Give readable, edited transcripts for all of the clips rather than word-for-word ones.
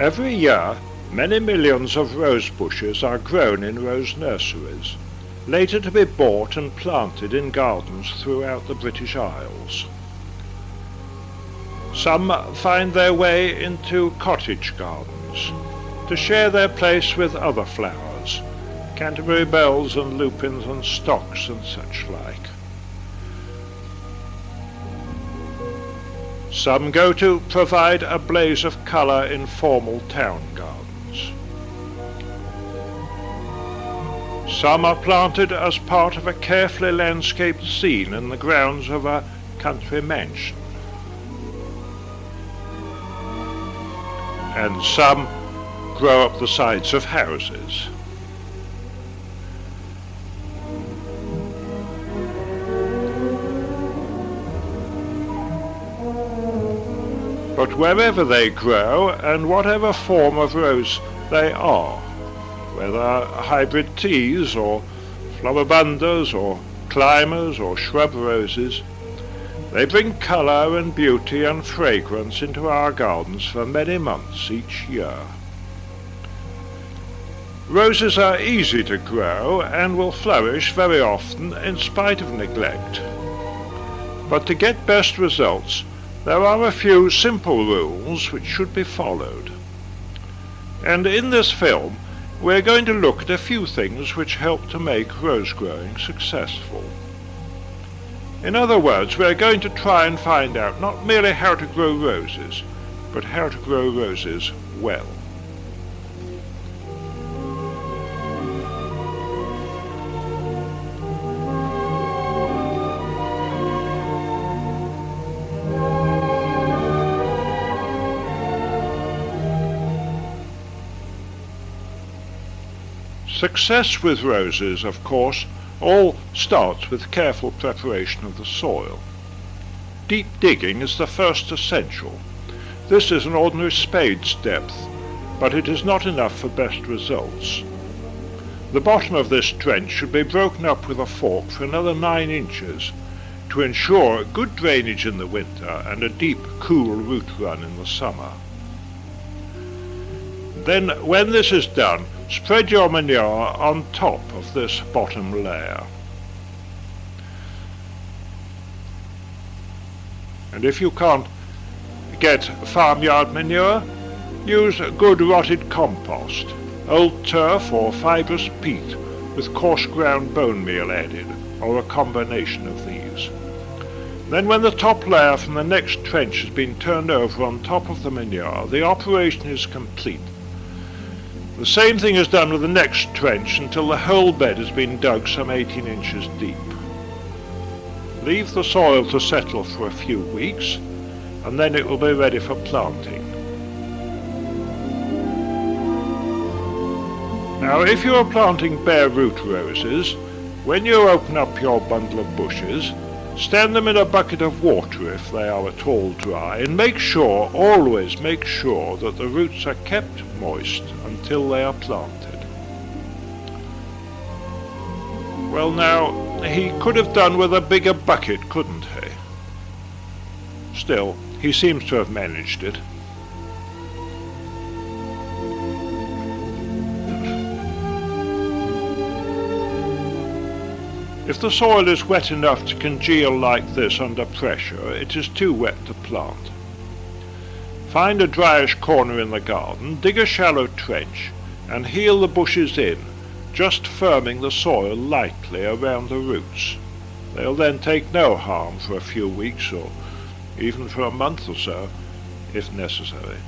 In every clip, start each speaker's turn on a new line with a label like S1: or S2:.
S1: Every year, many millions of rose bushes are grown in rose nurseries, later to be bought and planted in gardens throughout the British Isles. Some find their way into cottage gardens, to share their place with other flowers, Canterbury bells and lupins and stocks and such like. Some go to provide a blaze of colour in formal town gardens. Some are planted as part of a carefully landscaped scene in the grounds of a country mansion. And some grow up the sides of houses. But wherever they grow, and whatever form of rose they are, whether hybrid teas or floribundas or climbers or shrub roses, they bring colour and beauty and fragrance into our gardens for many months each year. Roses are easy to grow and will flourish very often in spite of neglect. But to get best results, there are a few simple rules which should be followed. And in this film, we're going to look at a few things which help to make rose growing successful. In other words, we're going to try and find out not merely how to grow roses, but how to grow roses well. Success with roses, of course, all starts with careful preparation of the soil. Deep digging is the first essential. This is an ordinary spade's depth, but it is not enough for best results. The bottom of this trench should be broken up with a fork for another 9 inches to ensure good drainage in the winter and a deep, cool root run in the summer. Then, when this is done, spread your manure on top of this bottom layer. And if you can't get farmyard manure, use good rotted compost, old turf or fibrous peat with coarse ground bone meal added, or a combination of these. Then when the top layer from the next trench has been turned over on top of the manure, the operation is complete. The same thing is done with the next trench until the whole bed has been dug some 18 inches deep. Leave the soil to settle for a few weeks, and then it will be ready for planting. Now, if you are planting bare root roses, when you open up your bundle of bushes, stand them in a bucket of water if they are at all dry, and always make sure that the roots are kept moist until they are planted. Well now, he could have done with a bigger bucket, couldn't he? Still, he seems to have managed it. If the soil is wet enough to congeal like this under pressure, it is too wet to plant. Find a dryish corner in the garden, dig a shallow trench, and heel the bushes in, just firming the soil lightly around the roots. They'll then take no harm for a few weeks or even for a month or so, if necessary.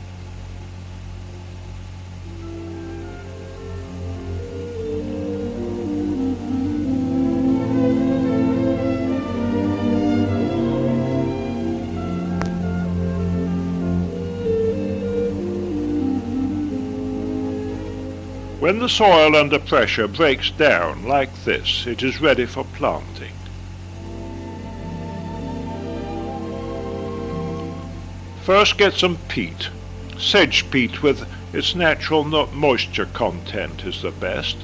S1: When the soil under pressure breaks down like this, it is ready for planting. First get some peat. Sedge peat with its natural moisture content is the best.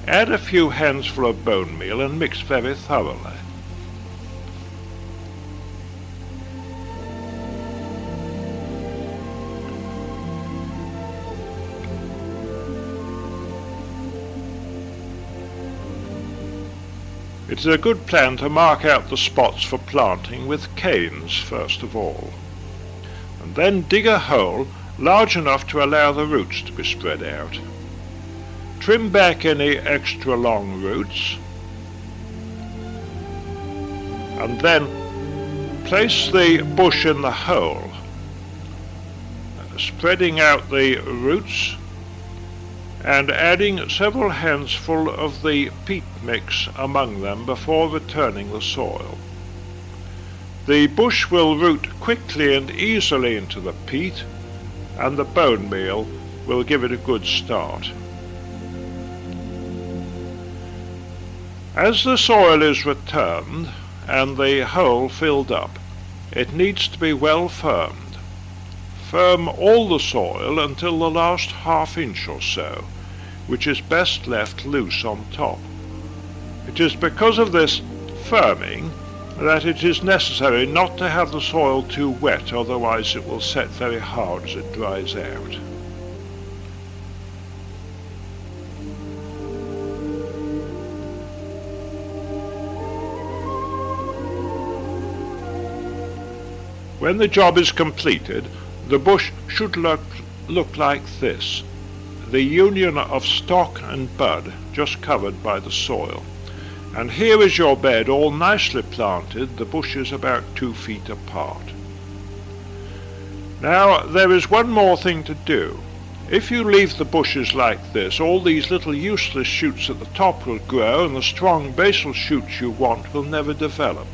S1: Add a few handsful of bone meal and mix very thoroughly. It is a good plan to mark out the spots for planting with canes first of all, and then dig a hole large enough to allow the roots to be spread out. Trim back any extra long roots, and then place the bush in the hole, spreading out the roots and adding several handsful of the peat mix among them before returning the soil. The bush will root quickly and easily into the peat, and the bone meal will give it a good start. As the soil is returned and the hole filled up, it needs to be well firmed. Firm all the soil until the last half-inch or so, which is best left loose on top. It is because of this firming that it is necessary not to have the soil too wet, otherwise it will set very hard as it dries out. When the job is completed, the bush should look like this, the union of stalk and bud just covered by the soil. And here is your bed all nicely planted, the bushes about 2 feet apart. Now there is one more thing to do. If you leave the bushes like this, all these little useless shoots at the top will grow, and the strong basal shoots you want will never develop.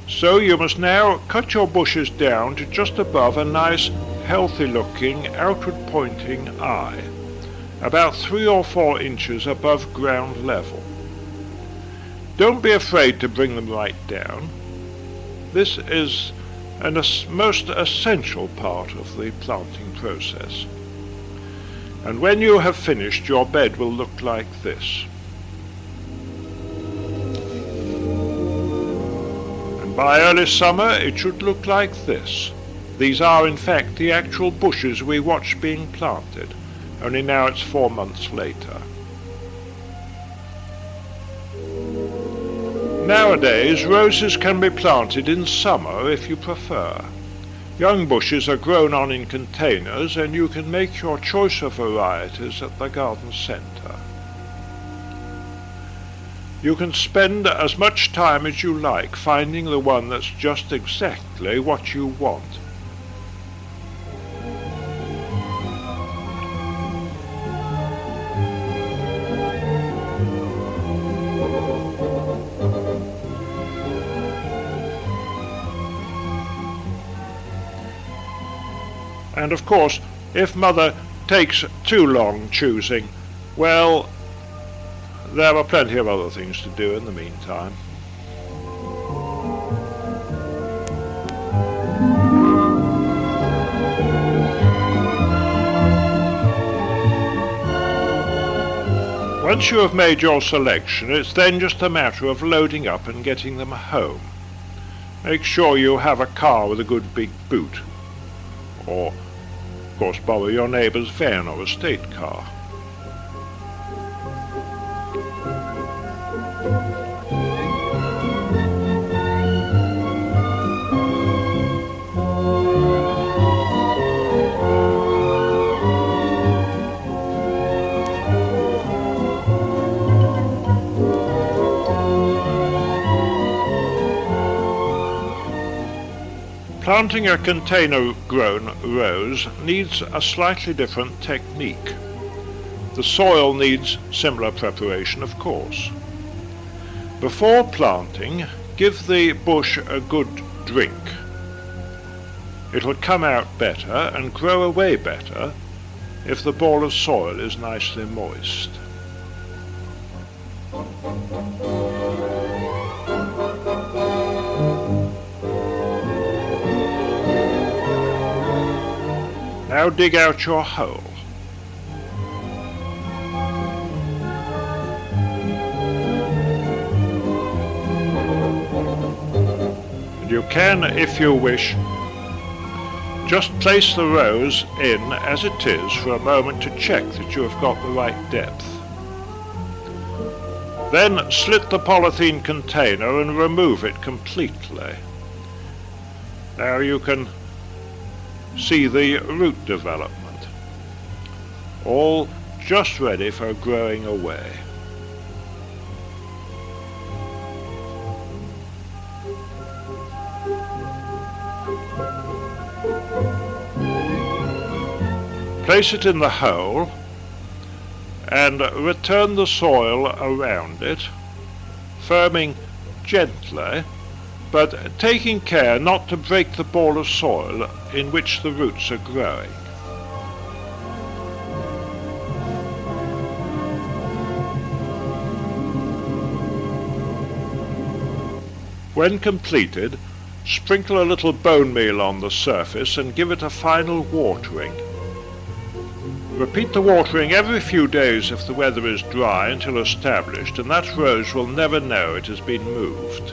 S1: So you must now cut your bushes down to just above a nice, healthy-looking, outward-pointing eye, about 3 or 4 inches above ground level. Don't be afraid to bring them right down. This is a most essential part of the planting process. And when you have finished, your bed will look like this. By early summer it should look like this. These are in fact the actual bushes we watched being planted, only now it's 4 months later. Nowadays roses can be planted in summer if you prefer. Young bushes are grown on in containers, and you can make your choice of varieties at the garden centre. You can spend as much time as you like finding the one that's just exactly what you want. And of course, if Mother takes too long choosing, well, there are plenty of other things to do in the meantime. Once you have made your selection, it's then just a matter of loading up and getting them home. Make sure you have a car with a good big boot, or of course borrow your neighbour's van or estate car. Planting a container-grown rose needs a slightly different technique. The soil needs similar preparation, of course. Before planting, give the bush a good drink. It will come out better and grow away better if the ball of soil is nicely moist. Now dig out your hole. And you can, if you wish, just place the rose in as it is for a moment to check that you have got the right depth. Then slit the polythene container and remove it completely. Now you can see the root development, all just ready for growing away. Place it in the hole and return the soil around it, firming gently, but taking care not to break the ball of soil in which the roots are growing. When completed, sprinkle a little bone meal on the surface and give it a final watering. Repeat the watering every few days if the weather is dry until established, and that rose will never know it has been moved.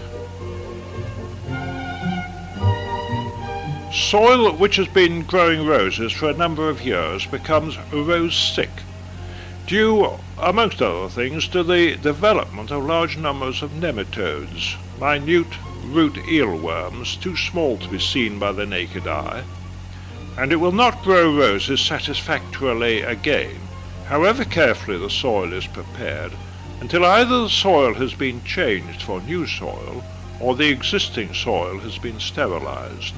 S1: Soil which has been growing roses for a number of years becomes rose sick, due, amongst other things, to the development of large numbers of nematodes, minute root eelworms too small to be seen by the naked eye, and it will not grow roses satisfactorily again, however carefully the soil is prepared, until either the soil has been changed for new soil or the existing soil has been sterilized.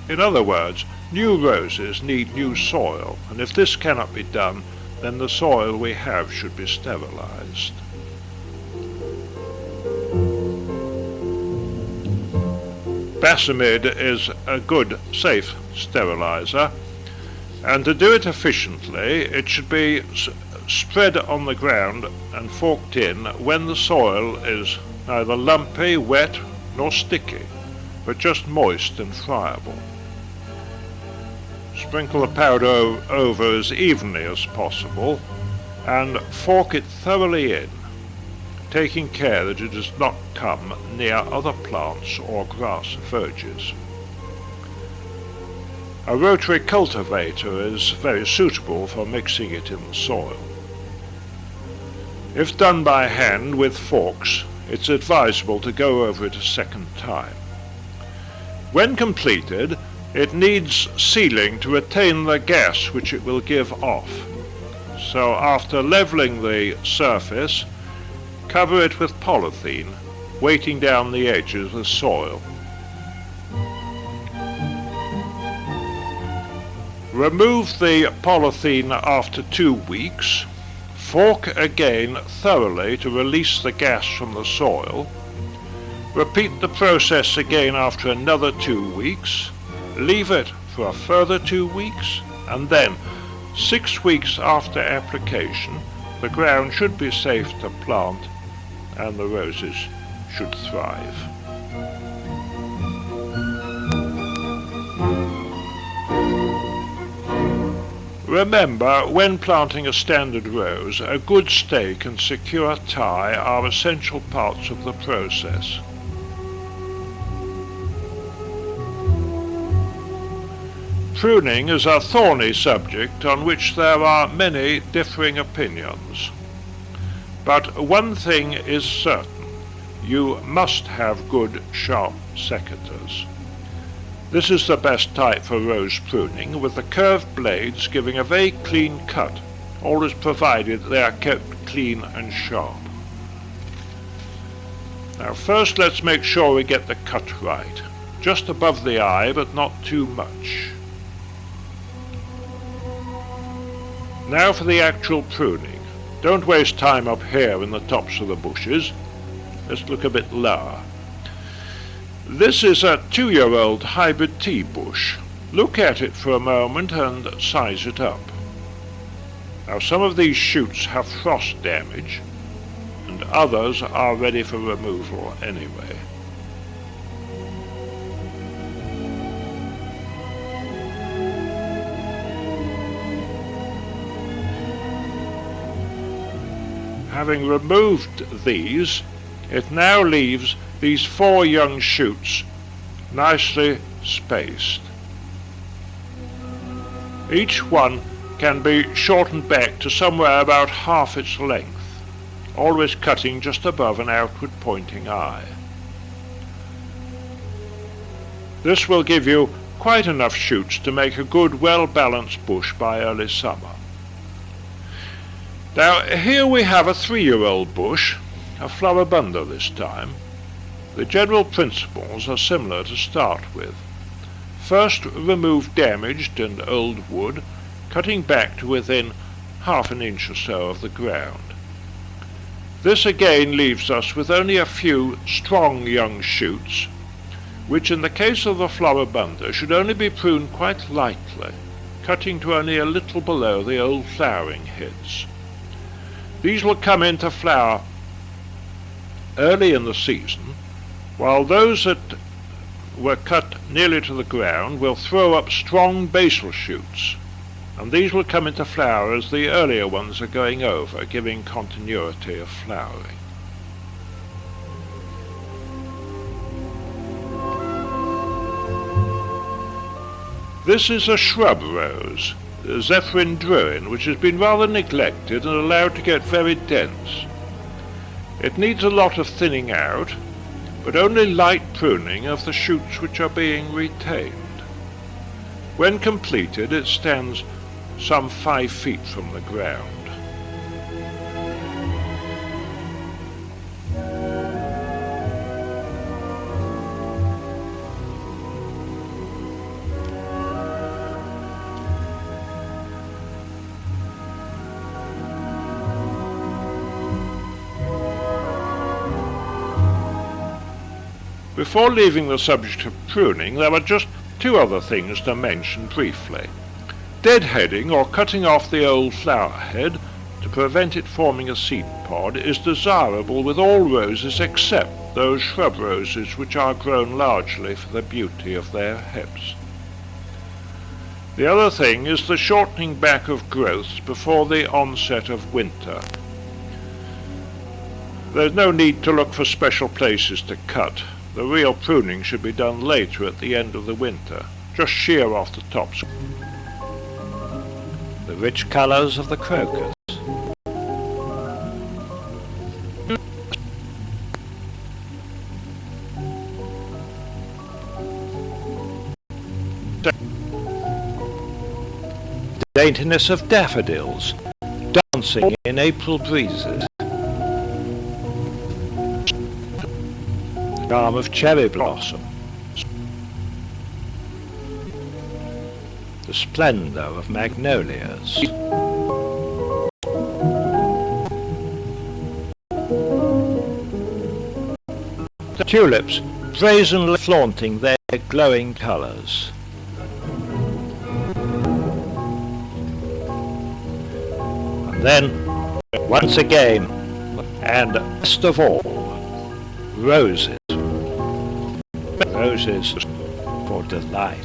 S1: In other words, new roses need new soil, and if this cannot be done, then the soil we have should be sterilized. Basamid is a good, safe sterilizer, and to do it efficiently, it should be spread on the ground and forked in when the soil is neither lumpy, wet, nor sticky, but just moist and friable. Sprinkle the powder over as evenly as possible, and fork it thoroughly in, taking care that it does not come near other plants or grass verges. A rotary cultivator is very suitable for mixing it in the soil. If done by hand with forks, it's advisable to go over it a second time. When completed, it needs sealing to retain the gas which it will give off. So after leveling the surface, cover it with polythene, weighting down the edges with soil. Remove the polythene after 2 weeks, fork again thoroughly to release the gas from the soil, repeat the process again after another 2 weeks, leave it for a further 2 weeks, and then 6 weeks after application, the ground should be safe to plant and the roses should thrive. Remember, when planting a standard rose, a good stake and secure tie are essential parts of the process. Pruning is a thorny subject on which there are many differing opinions. But one thing is certain, you must have good, sharp secateurs. This is the best type for rose pruning, with the curved blades giving a very clean cut, always provided they are kept clean and sharp. Now first let's make sure we get the cut right, just above the eye but not too much. Now for the actual pruning. Don't waste time up here in the tops of the bushes. Let's look a bit lower. This is a 2-year-old hybrid tea bush. Look at it for a moment and size it up. Now some of these shoots have frost damage, and others are ready for removal anyway. Having removed these, it now leaves these 4 young shoots nicely spaced. Each one can be shortened back to somewhere about half its length, always cutting just above an outward pointing eye. This will give you quite enough shoots to make a good well-balanced bush by early summer. Now here we have a 3-year-old bush, a floribunda this time. The general principles are similar to start with. First, remove damaged and old wood, cutting back to within half an inch or so of the ground. This again leaves us with only a few strong young shoots, which in the case of the floribunda should only be pruned quite lightly, cutting to only a little below the old flowering heads. These will come into flower early in the season, while those that were cut nearly to the ground will throw up strong basal shoots, and these will come into flower as the earlier ones are going over, giving continuity of flowering. This is a shrub rose, Zephyrin druin, which has been rather neglected and allowed to get very dense. It needs a lot of thinning out, but only light pruning of the shoots which are being retained. When completed, it stands some 5 feet from the ground. Before leaving the subject of pruning, there are just 2 other things to mention briefly. Deadheading, or cutting off the old flower head to prevent it forming a seed pod, is desirable with all roses except those shrub roses which are grown largely for the beauty of their heads. The other thing is the shortening back of growths before the onset of winter. There's no need to look for special places to cut. The real pruning should be done later at the end of the winter. Just shear off the tops. The rich colours of the crocus. Daintiness of daffodils, dancing in April breezes. Charm of cherry blossom. The splendour of magnolias. The tulips brazenly flaunting their glowing colours. And then, once again, and best of all, roses. Roses for delight.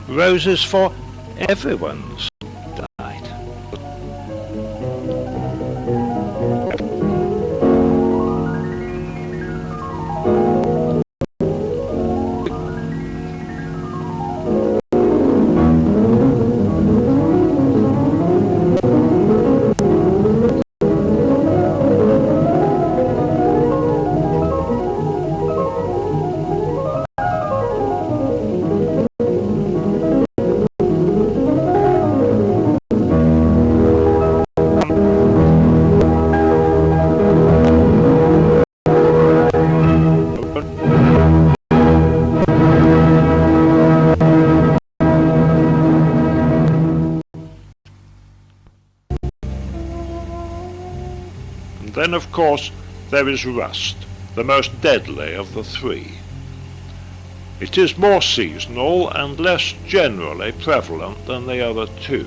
S1: Roses for everyone's delight. Then, of course, there is rust, the most deadly of the 3. It is more seasonal and less generally prevalent than the other 2.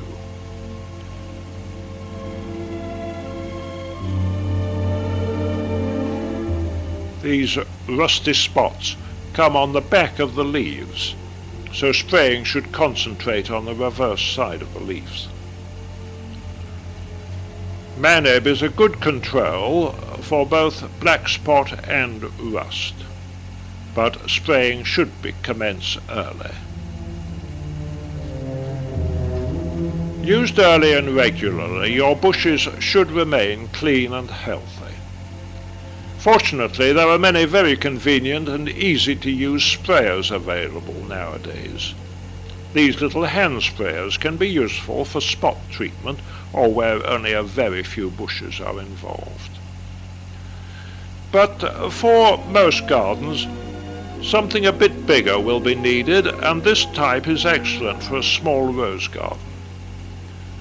S1: These rusty spots come on the back of the leaves, so spraying should concentrate on the reverse side of the leaves. Maneb is a good control for both black spot and rust, but spraying should commence early. Used early and regularly, your bushes should remain clean and healthy. Fortunately, there are many very convenient and easy-to-use sprayers available nowadays. These little hand sprayers can be useful for spot treatment or where only a very few bushes are involved. But for most gardens, something a bit bigger will be needed, and this type is excellent for a small rose garden.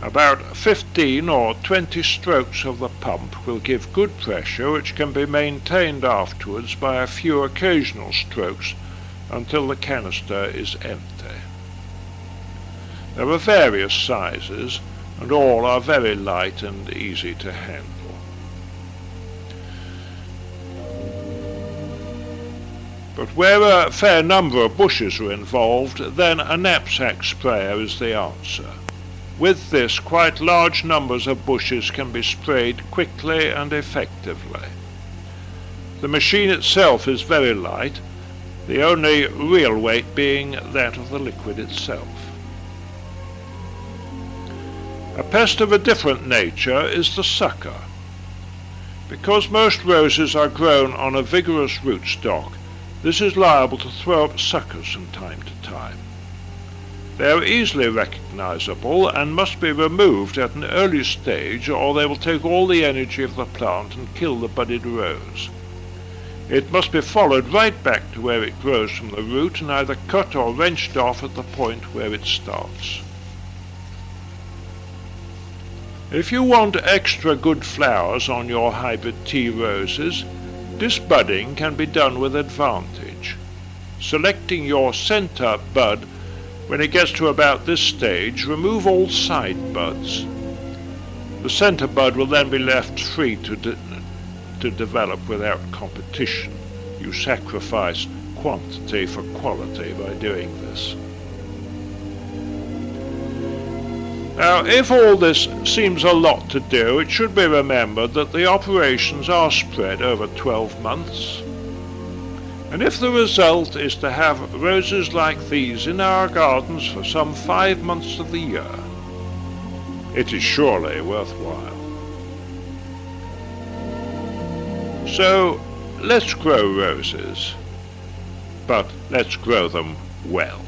S1: About 15 or 20 strokes of the pump will give good pressure, which can be maintained afterwards by a few occasional strokes until the canister is empty. There are various sizes, and all are very light and easy to handle. But where a fair number of bushes are involved, then a knapsack sprayer is the answer. With this, quite large numbers of bushes can be sprayed quickly and effectively. The machine itself is very light, the only real weight being that of the liquid itself. A pest of a different nature is the sucker. Because most roses are grown on a vigorous rootstock, this is liable to throw up suckers from time to time. They are easily recognizable and must be removed at an early stage, or they will take all the energy of the plant and kill the budded rose. It must be followed right back to where it grows from the root and either cut or wrenched off at the point where it starts. If you want extra good flowers on your hybrid tea roses, disbudding can be done with advantage. Selecting your center bud, when it gets to about this stage, remove all side buds. The center bud will then be left free to develop without competition. You sacrifice quantity for quality by doing this. Now, if all this seems a lot to do, it should be remembered that the operations are spread over 12 months. And if the result is to have roses like these in our gardens for some 5 months of the year, it is surely worthwhile. So, let's grow roses, but let's grow them well.